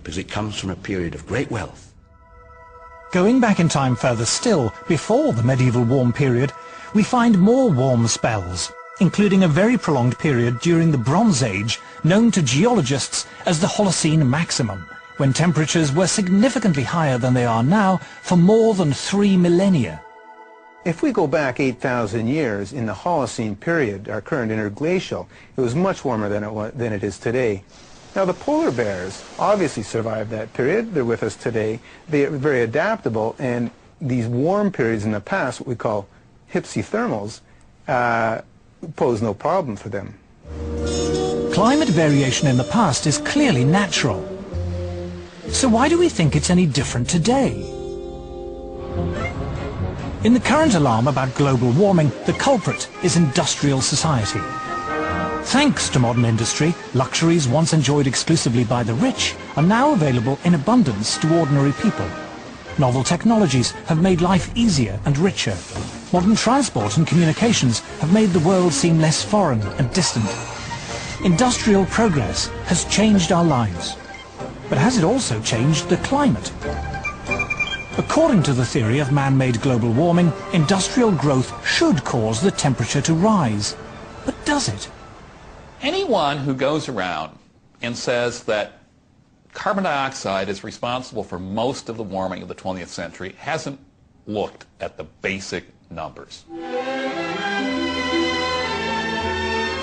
because it comes from a period of great wealth. Going back in time further still, before the medieval warm period, we find more warm spells, including a very prolonged period during the Bronze Age, known to geologists as the Holocene maximum, when temperatures were significantly higher than they are now for more than 3 millennia. If we go back 8,000 years in the Holocene period, our current interglacial, it was much warmer than it is today. Now the polar bears obviously survived that period. They're with us today. They are very adaptable, and these warm periods in the past, what we call hypsithermals, pose no problem for them. Climate variation in the past is clearly natural. So why do we think it's any different today? In the current alarm about global warming, the culprit is industrial society. Thanks to modern industry, luxuries once enjoyed exclusively by the rich are now available in abundance to ordinary people. Novel technologies have made life easier and richer. Modern transport and communications have made the world seem less foreign and distant. Industrial progress has changed our lives. But has it also changed the climate? According to the theory of man-made global warming, industrial growth should cause the temperature to rise. But does it? Anyone who goes around and says that carbon dioxide is responsible for most of the warming of the 20th century hasn't looked at the basic numbers.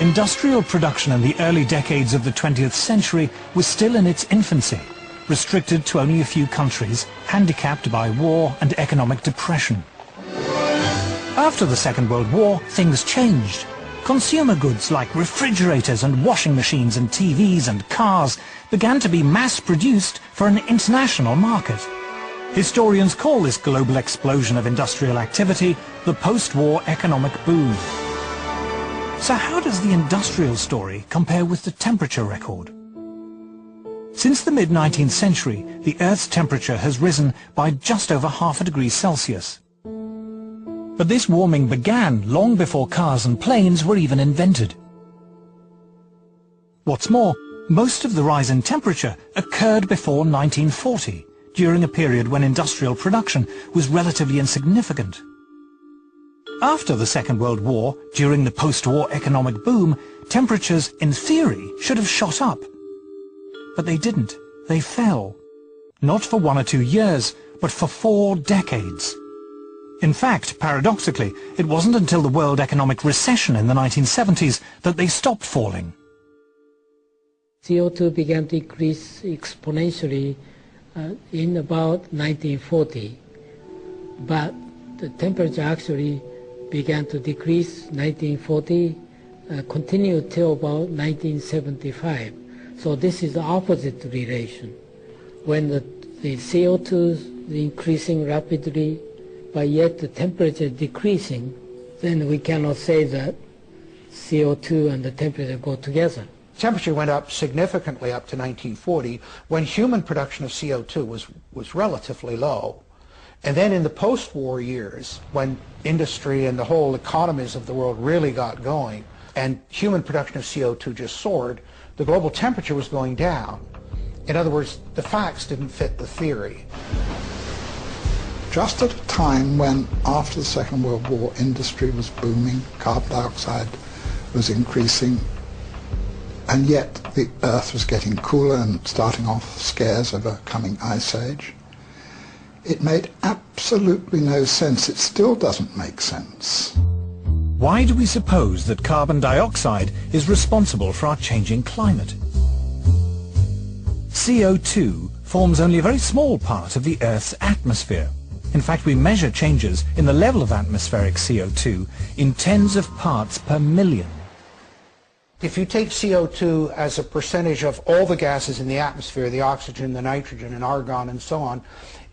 Industrial production in the early decades of the 20th century was still in its infancy, restricted to only a few countries, handicapped by war and economic depression. After the Second World War, things changed. Consumer goods like refrigerators and washing machines and TVs and cars began to be mass-produced for an international market. Historians call this global explosion of industrial activity the post-war economic boom. So how does the industrial story compare with the temperature record? Since the mid-19th century, the Earth's temperature has risen by just over ½ degree Celsius. But this warming began long before cars and planes were even invented. What's more, most of the rise in temperature occurred before 1940, during a period when industrial production was relatively insignificant. After the Second World War, during the post-war economic boom, temperatures, in theory, should have shot up. But they didn't. They fell. Not for 1 or 2 years, but for 4 decades. In fact, paradoxically, it wasn't until the world economic recession in the 1970s that they stopped falling. CO2 began to increase exponentially in about 1940, but the temperature actually began to decrease 1940, continued till about 1975. So this is the opposite relation. When the CO2 is increasing rapidly, but yet the temperature decreasing, then we cannot say that CO2 and the temperature go together. Temperature went up significantly up to 1940 when human production of CO2 was relatively low. And then in the post-war years, when industry and the whole economies of the world really got going, and human production of CO2 just soared, the global temperature was going down. In other words, the facts didn't fit the theory. Just at a time when, after the Second World War, industry was booming, carbon dioxide was increasing, and yet the Earth was getting cooler and starting off scares of a coming ice age, it made absolutely no sense. It still doesn't make sense. Why do we suppose that carbon dioxide is responsible for our changing climate? CO2 forms only a very small part of the Earth's atmosphere. In fact, we measure changes in the level of atmospheric CO2 in tens of parts per million. If you take CO2 as a percentage of all the gases in the atmosphere, the oxygen, the nitrogen, and argon, and so on,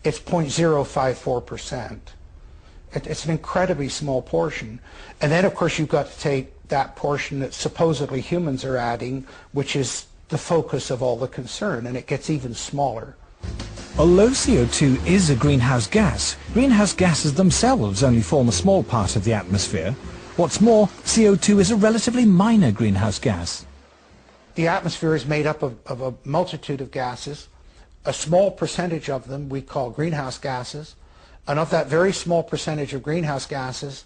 it's 0.054%. It's an incredibly small portion. And then, of course, you've got to take that portion that supposedly humans are adding, which is the focus of all the concern, and it gets even smaller. Although CO2 is a greenhouse gases themselves only form a small part of the atmosphere. What's more, CO2 is a relatively minor greenhouse gas. The atmosphere is made up of a multitude of gases, A small percentage of them we call greenhouse gases, and of that very small percentage of greenhouse gases,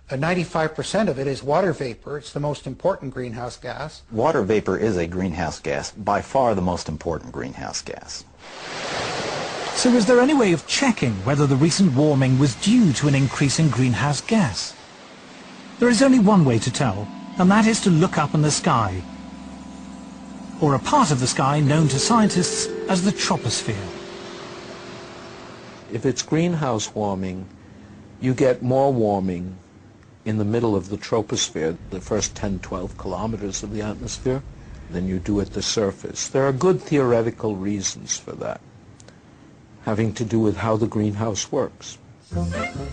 95% of it is water vapor. It's the most important greenhouse gas. Water vapor is a greenhouse gas, by far the most important greenhouse gas. So is there any way of checking whether the recent warming was due to an increase in greenhouse gas? There is only one way to tell, and that is to look up in the sky, or a part of the sky known to scientists as the troposphere. If it's greenhouse warming, you get more warming in the middle of the troposphere, the first 10, 12 kilometers of the atmosphere, than you do at the surface. There are good theoretical reasons for that, having to do with how the greenhouse works.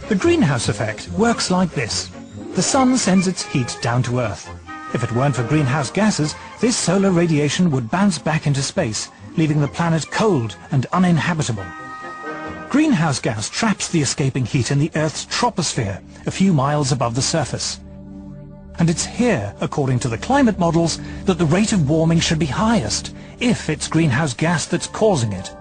The greenhouse effect works like this. The sun sends its heat down to Earth. If it weren't for greenhouse gases, this solar radiation would bounce back into space, leaving the planet cold and uninhabitable. Greenhouse gas traps the escaping heat in the Earth's troposphere, a few miles above the surface. And it's here, according to the climate models, that the rate of warming should be highest, if it's greenhouse gas that's causing it.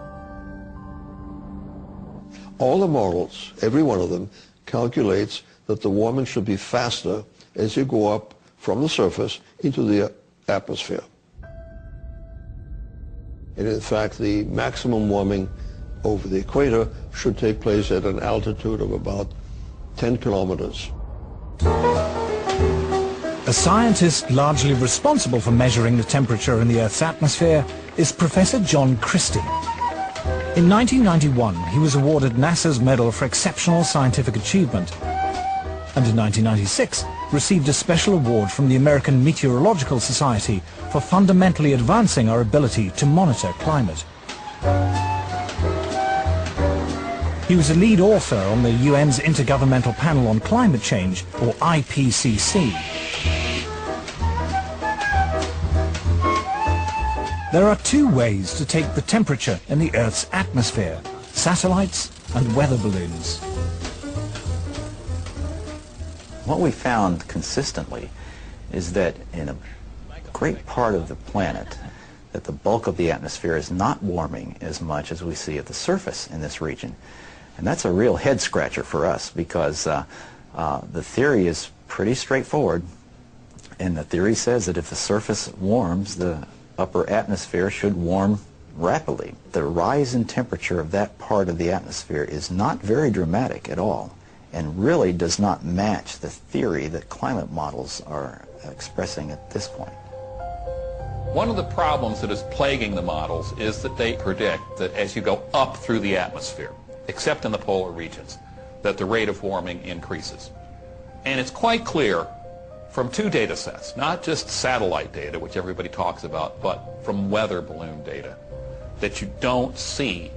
All the models, every one of them, calculates that the warming should be faster as you go up from the surface into the atmosphere. And in fact, the maximum warming over the equator should take place at an altitude of about 10 kilometers. A scientist largely responsible for measuring the temperature in the Earth's atmosphere is Professor John Christie. In 1991, he was awarded NASA's Medal for Exceptional Scientific Achievement, and in 1996 received a special award from the American Meteorological Society for fundamentally advancing our ability to monitor climate. He was a lead author on the UN's Intergovernmental Panel on Climate Change, or IPCC. There are two ways to take the temperature in the Earth's atmosphere: satellites and weather balloons. What we found consistently is that in a great part of the planet, that the bulk of the atmosphere is not warming as much as we see at the surface in this region. And that's a real head scratcher for us, because the theory is pretty straightforward, and the theory says that if the surface warms, the upper atmosphere should warm rapidly. The rise in temperature of that part of the atmosphere is not very dramatic at all, and really does not match the theory that climate models are expressing at this point. One of the problems that is plaguing the models is that they predict that as you go up through the atmosphere, except in the polar regions, that the rate of warming increases. And it's quite clear from two data sets, not just satellite data, which everybody talks about, but from weather balloon data, that you don't see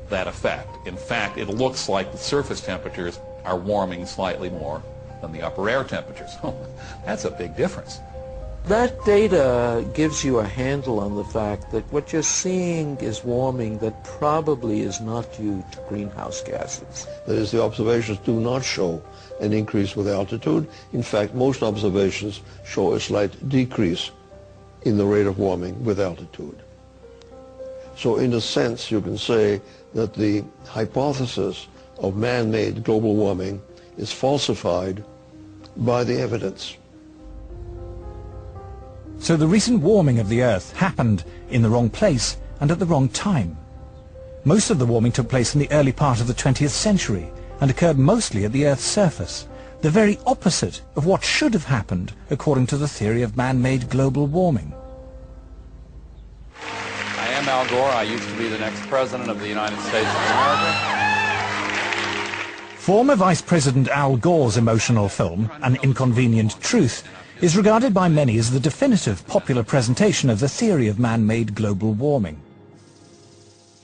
that effect. In fact, it looks like the surface temperatures are warming slightly more than the upper air temperatures. That's a big difference. That data gives you a handle on the fact that what you're seeing is warming that probably is not due to greenhouse gases. That is, the observations do not show an increase with altitude. In fact, most observations show a slight decrease in the rate of warming with altitude. So in a sense, you can say that the hypothesis of man-made global warming is falsified by the evidence. So the recent warming of the Earth happened in the wrong place and at the wrong time. Most of the warming took place in the early part of the 20th century and occurred mostly at the Earth's surface, the very opposite of what should have happened according to the theory of man-made global warming. I am Al Gore. I used to be the next president of the United States of America. Former Vice President Al Gore's emotional film, An Inconvenient Truth, is regarded by many as the definitive popular presentation of the theory of man-made global warming.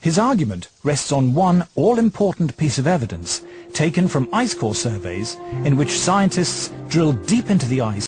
His argument rests on one all-important piece of evidence taken from ice core surveys in which scientists drilled deep into the ice